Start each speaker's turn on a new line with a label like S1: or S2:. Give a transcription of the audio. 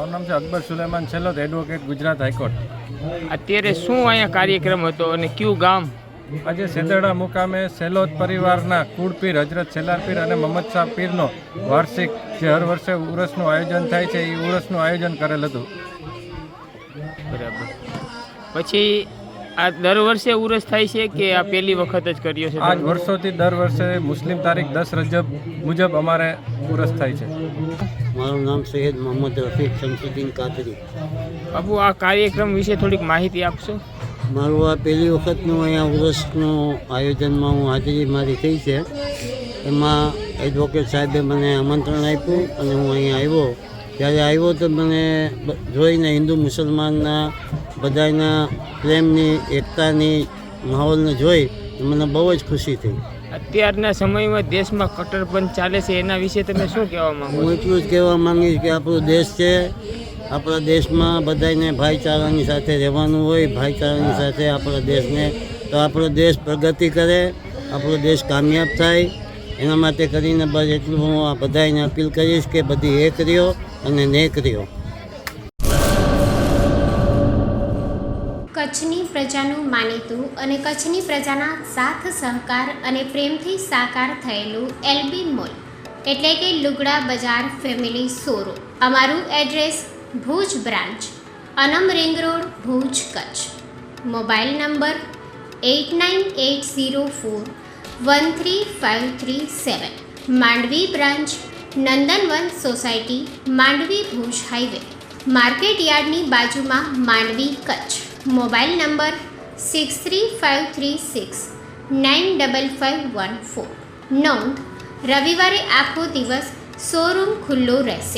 S1: મારું નામ છે અકબર સુલેમાન સેલોત, એડવોકેટ, ગુજરાત હાઈકોર્ટ.
S2: અત્યારે શું અહીંયા કાર્યક્રમ હતો અને કયું ગામ?
S1: આજે સેદરડા મુકામે સેલોત પરિવારના કુળપીર હજરત સેલાર પીર અને મહમ્મદ શાહ પીરનો વાર્ષિક જે હર વર્ષે ઉરસનું આયોજન થાય છે એ ઉરસનું આયોજન કરેલ હતું.
S2: બરાબર. પછી આ દર વર્ષે ઉરસ થાય છે કે આ પહેલી વખત જ કર્યો છે?
S1: આજ વર્ષોથી દર વર્ષે મુસ્લિમ તારીખ 10 રજબ મુજબ અમારે ઉરસ થાય છે.
S3: મારું નામ સૈયદ મોહમ્મદ રફીક શમસુદ્દીન કાદરી.
S2: બાબુ, આ કાર્યક્રમ વિશે થોડીક માહિતી આપશો?
S3: મારું આ પહેલી વખતનું અહીંયા ઉરસનું આયોજનમાં હું હાજરી મારી થઈ છે. એમાં એડવોકેટ સાહેબે મને આમંત્રણ આપ્યું અને હું અહીંયા આવ્યો. જ્યારે આવ્યો તો મને જોઈને હિન્દુ મુસલમાનના બધાના પ્રેમની, એકતાની માહોલને જોઈ મને બહુ જ ખુશી થઈ.
S2: અત્યારના સમયમાં દેશમાં કટ્ટરપંથ ચાલે છે, એના વિશે તમે શું કહેવા માંગો?
S3: હું એટલું જ કહેવા માંગીશ કે આપણો દેશ છે, આપણા દેશમાં બધાને ભાઈચારાની સાથે રહેવાનું હોય. ભાઈચારાની સાથે આપણા દેશને તો આપણો દેશ પ્રગતિ કરે, આપણો દેશ કામયાબ થાય. એના માટે કરીને બસ એટલું હું આ બધાને અપીલ કરીશ કે બધી એક રહ્યો અને નેક રહ્યો.
S4: કચ્છની પ્રજાનું માનીતું અને કચ્છની પ્રજાના સાથ સહકાર અને પ્રેમથી સાકાર થયેલું એલબી મોલ એટલે કે લુગડા બજાર ફેમિલી શોરૂમ. અમારું address Bhuj branch, Anam ring road, Bhuj, Kutch. Mobile number 8980413537. Mandvi branch, Nandanvan society, Mandvi, Bhuj highway, market યાર્ડની બાજુમાં, માંડવી, કચ્છ. Mobile number 6353695514. નોંધ: રવિવારે આખો દિવસ શોરૂમ ખુલ્લો રહેશે.